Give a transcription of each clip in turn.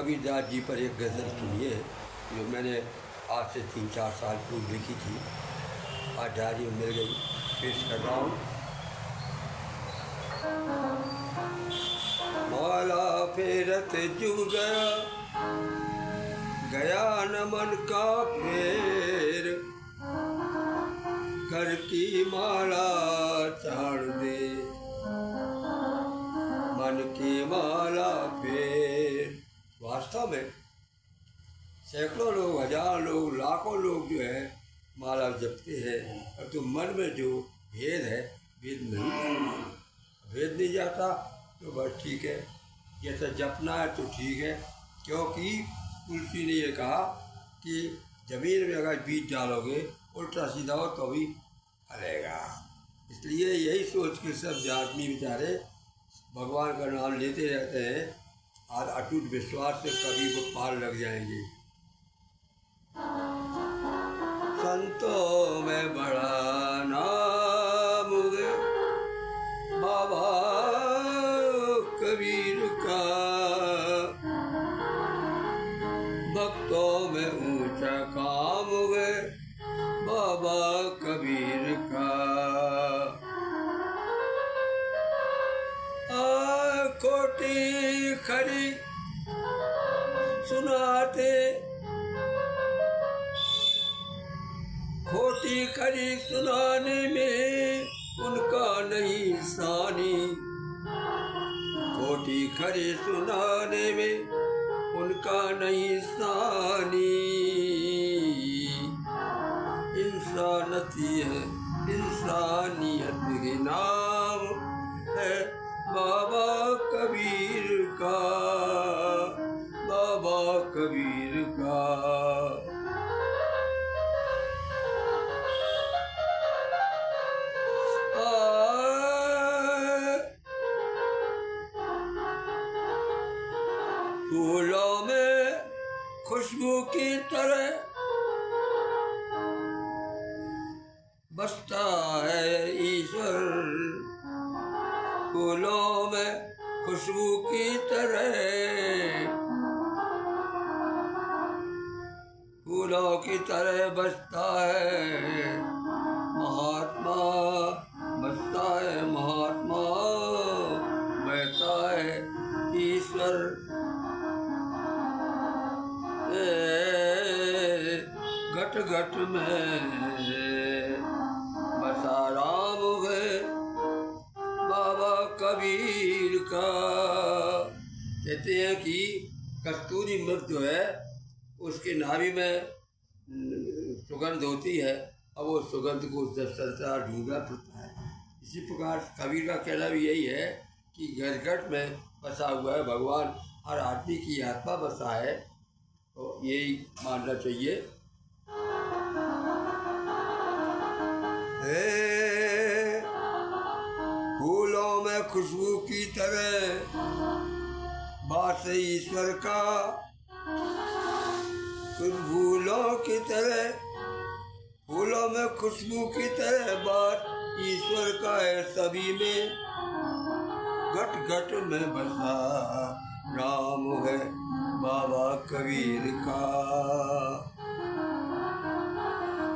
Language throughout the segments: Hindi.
कबीरदास जी पर एक गज़ल सुनिए जो मैंने आज से 3-4 साल पूर्व लिखी थी, आज डायरी में मिल गई, पेश कर रहा हूँ। माला फेरत जुग गया, गया न मन का फेर, घर की माला चाड़ दे, मन की माला फेर। वास्तव में सैकड़ों लोग, हजार लोग, लाखों लोग जो है माला जपते हैं, और तो मन में जो भेद है, भेद नहीं जाता, भेद नहीं जाता तो बस ठीक है, जैसा जपना है तो ठीक है। क्योंकि तुलसी ने ये कहा कि ज़मीन में अगर बीज डालोगे उल्टा सीधा हो तो भी फलेगा। इसलिए यही सोच के सब आदमी बेचारे भगवान का नाम लेते रहते हैं और अटूट विश्वास से कभी वो पार लग जाएंगे। संतों में बड़ा नाम है बाबा कबीर का, भक्तों में ऊंचा काम है बाबा कबीर का। खोटी खरी सुनाते, खोटी खरी सुनाने में उनका नहीं सानी, खोटी खरी सुनाने में उनका नहीं सानी। इंसानियत है, इंसानियत के नाम है बाबा कबीर का, बाबा कबीर का। फूलों में खुशबू की तरह बसता है ईश्वर, फूलों में खुशबू की तरह, फूलों की तरह बसता है महात्मा, बसता है महात्मा, बहता है ईश्वर। घट घट में बसा राम है बाबा कबीर का। कहते हैं कि कस्तूरी मृग जो है उसके नाभि में सुगंध होती है, और वो सुगंध को सरता ढूंढा फिरता है। इसी प्रकार कबीर का कहना भी यही है कि घट घट में बसा हुआ है भगवान, हर आदमी की आत्मा बसा है, तो यही मानना चाहिए। फूलों में खुशबू की तरह बात ईश्वर का, फूलों की तरह, फूलों में खुशबू की तरह बात ईश्वर का है सभी में। घट घट में बसा राम है बाबा कबीर का।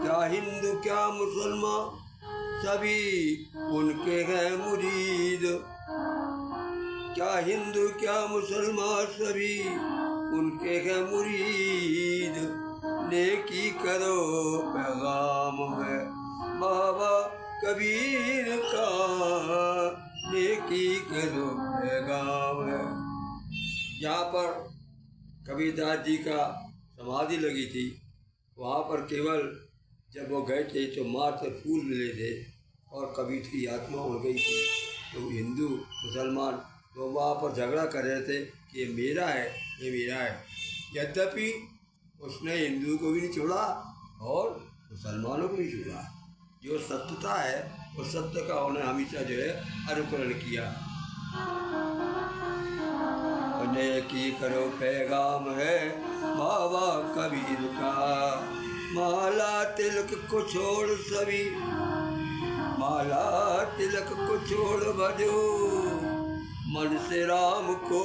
क्या हिंदू क्या मुसलमान सभी उनके हैं मुरीद, क्या हिंदू क्या मुसलमान सभी उनके हैं मुरीद। नेकी करो पैगाम है बाबा कबीर का, नेकी करो पैगाम है। यहाँ पर कबीरदास जी का समाधि लगी थी, वहाँ पर केवल जब वो गए थे तो मात्र फूल मिले थे और कबीर की आत्मा उड़ गई थी। तो हिंदू मुसलमान तो वहाँ पर झगड़ा कर रहे थे कि ये मेरा है, ये मेरा है। यद्यपि उसने हिंदू को भी नहीं छोड़ा और मुसलमानों को नहीं छोड़ा। जो सत्यता है उस सत्य का उन्हें हमेशा जो है अनुकरण किया। नेकी करो पैगाम है बाबा कबीर का, माला तिलक को छोड़ सभी, माला तिलक को छोड़ भजो मन से राम को।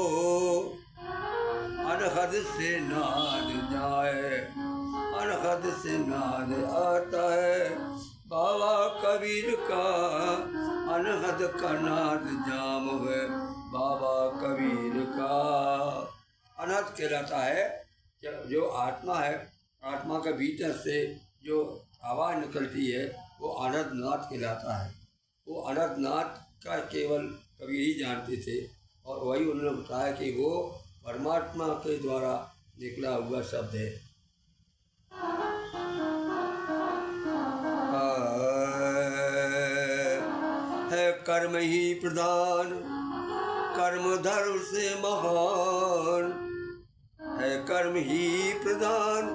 अनहद से नाद जाए, अनहद से नाद आता है बाबा कबीर का, अनहद का नाद जाम है बाबा कबीर का। अनहद कहलाता है जो आत्मा है, आत्मा के भीतर से जो आवाज़ निकलती है वो अनहद नाद कहलाता है। वो अनहद नाद का केवल कबीर ही जानते थे और वही उन्होंने बताया कि वो परमात्मा के द्वारा निकला हुआ शब्द है। है कर्म ही प्रधान, कर्म धर्म से महान, है कर्म ही प्रधान,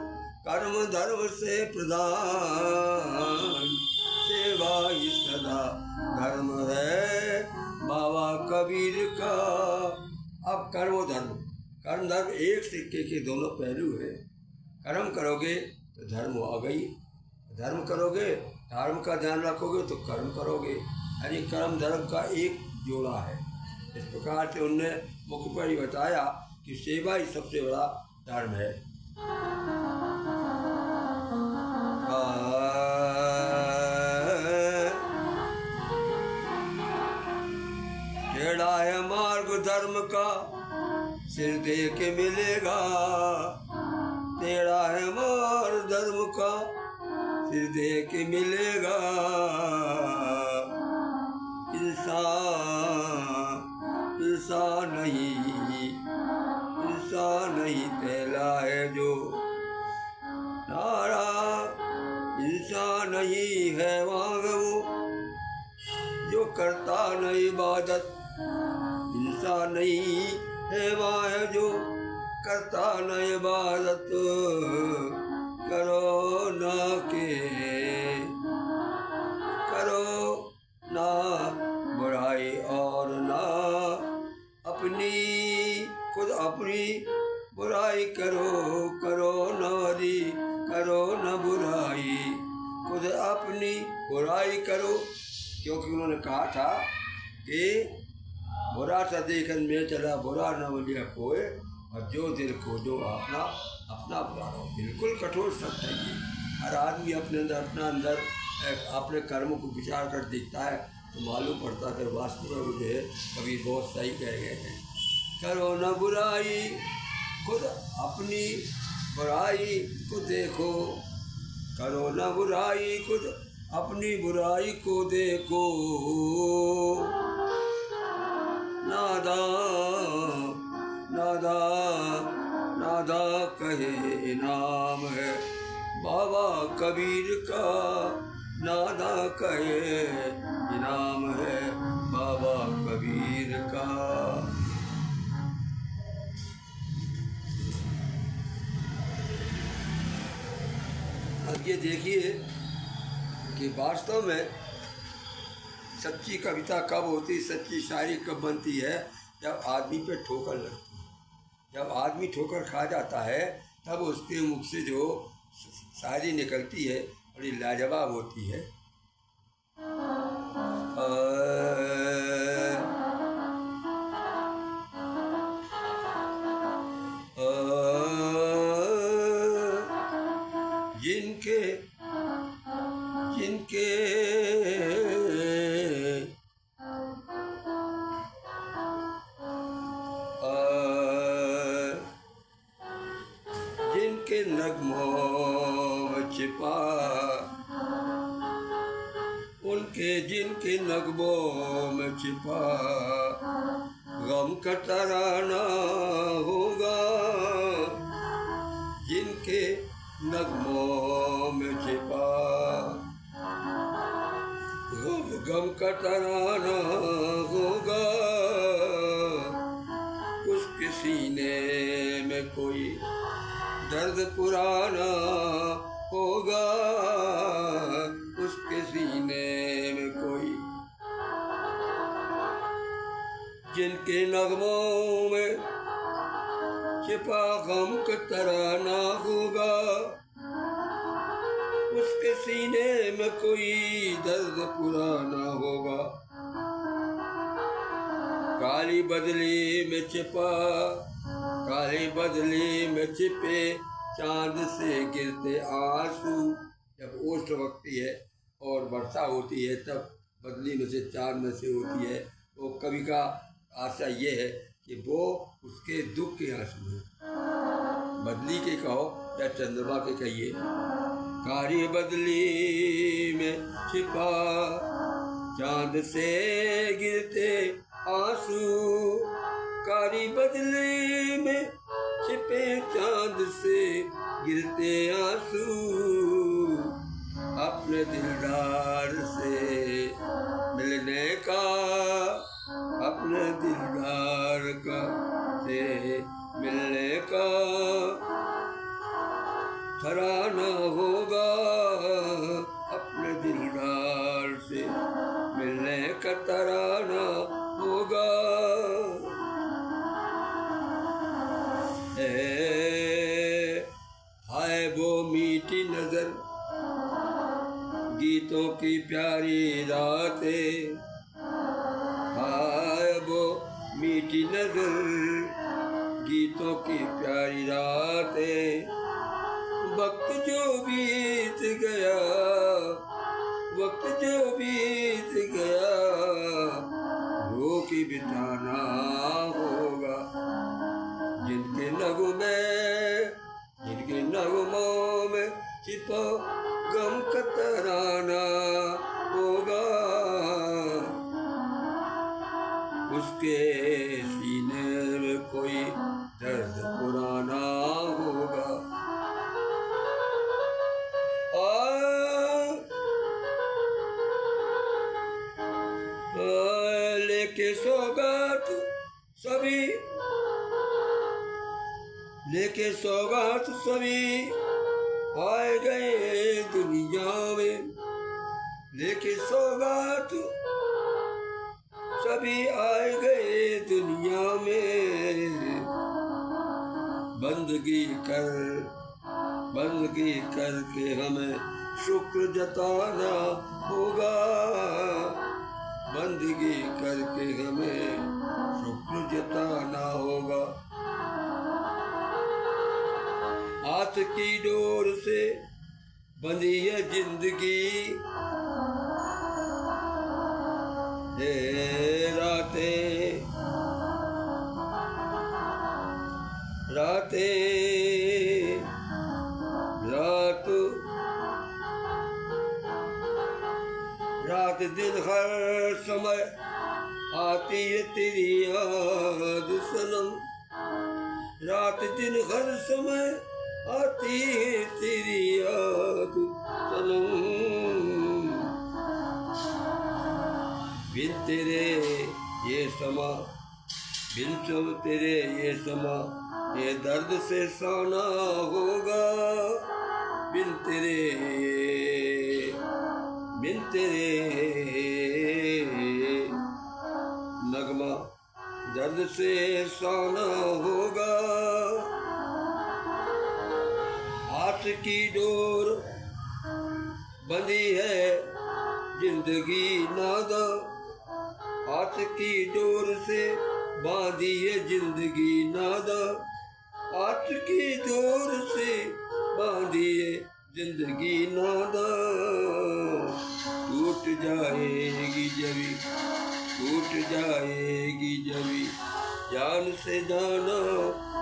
कर्म धर्म से प्रधान, सेवा ही सदा धर्म है बाबा कबीर का। अब कर्म धर्म, कर्म धर्म एक सिक्के के दोनों पहलू हैं। कर्म करोगे तो धर्म आ गई, धर्म करोगे, धर्म का ध्यान रखोगे तो कर्म करोगे, यानी कर्म धर्म का एक जोड़ा है। इस प्रकार से उनने मुख्य पर ही बताया कि सेवा ही सबसे बड़ा धर्म है। टेढ़ा है मार्ग धर्म का, सिर दे के मिलेगा, टेढ़ा है मार्ग धर्म का, सिर दे के मिलेगा। इंसान नहीं पहला है जो नारा, इंसान नहीं है वांग वो जो करता न इबादत, इंसान नहीं है वाह जो करता न इबादत। करो ना बुराई और ना अपनी, खुद अपनी बुराई करो नारी, करो न बुराई, खुद अपनी बुराई करो। क्योंकि उन्होंने कहा था कि बुरा सा देखन में चला बुरा न बोलिया कोई, और जो दिल को जो अपना बुरा हो। बिल्कुल कठोर सत्य है ये। हर आदमी अपने अंदर अपने कर्मों को विचार कर देखता है तो मालूम पड़ता है वास्तव में मुझे कभी बहुत सही कह गए हैं। करो न बुराई, खुद अपनी बुराई को देखो, करो न बुराई, खुद अपनी बुराई को देखो। नादा कहे इनाम है बाबा कबीर का, नादा कहे इनाम है बाबा कबीर का। अब ये देखिए कि वास्तव में सच्ची कविता कब होती, सच्ची शायरी कब बनती है, जब आदमी पे ठोकर लगती है। जब आदमी ठोकर खा जाता है तब उसके मुख से जो शायरी निकलती है बड़ी लाजवाब होती है। जिनके नगमों में छिपा, जिनके नगमों में छिपा गम का तराना होगा, जिनके नगमों में छिपा गम का तराना होगा, उसके सीने में कोई दर्द पुराना होगा, उसके सीने में कोई। जिनके नगमों में छिपा गम का तराना होगा, उसके सीने में कोई दर्द पुराना होगा। काली बदली में छिपा काली बदली में छिपे चांद से गिरते आंसू। जब ओष्ठ वक्ती है और वर्षा होती है तब बदली में से चांद में से होती है, तो कवि का आशा ये है कि वो उसके दुख के आंसू हैं। बदली के कहो या चंद्रमा के कहिए। कारी बदली में छिपा चांद से गिरते आंसू, कारी बदली में छिपे चांद से गिरते आंसू। अपने दिलदार से मिलने का, अपने दिलदार का से मिलने का तराना होगा। अपने दिलदार से मिलने का तराना होगा। हाय वो मीठी नजर गीतों की प्यारी रातें, हाय वो मीठी नजर गीतों की प्यारी रातें। वक्त जो बीत गया, वक्त जो बीत गया, रो के बिताना होगा। जिनके नगमे, जिनके नगमों में छिपा गम का तराना होगा। उसके सीने में कोई दर्द पुराना होगा। लेके सौगात सभी, लेके सौगात सभी आए गए दुनिया में। लेके सौगात सभी आए गए दुनिया में। बंदगी करके हमें शुक्र जताना होगा। बंदगी करके हमें शुक्र जताना होगा। हाथ की डोर से बंधी है जिंदगी, रातें रातें रात दिन हर समय आती है तेरी याद सनम। रात दिन हर समय आती है तेरी याद सनम। बिन तेरे ये समा, बिन सब तेरे ये समा, ये दर्द से साना होगा। बिन तेरे नगमा दर्द से साना होगा। हाथ की डोर बंधी है जिंदगी नादा, हाथ की डोर से बांधी है जिंदगी नादा। हाथ की डोर से बांधी है जिंदगी नादा। टूट जाएगी जभी, टूट जाएगी जभी, जान से जाना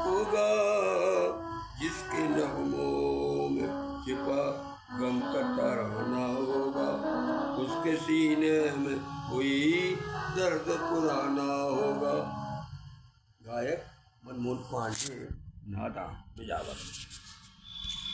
होगा। जिसके नगमों में छिपा गम का तराना होगा। उसके सीने में कोई दर्द पुराना होगा। गायक मनमोहन पांडे, नादा बिजावर।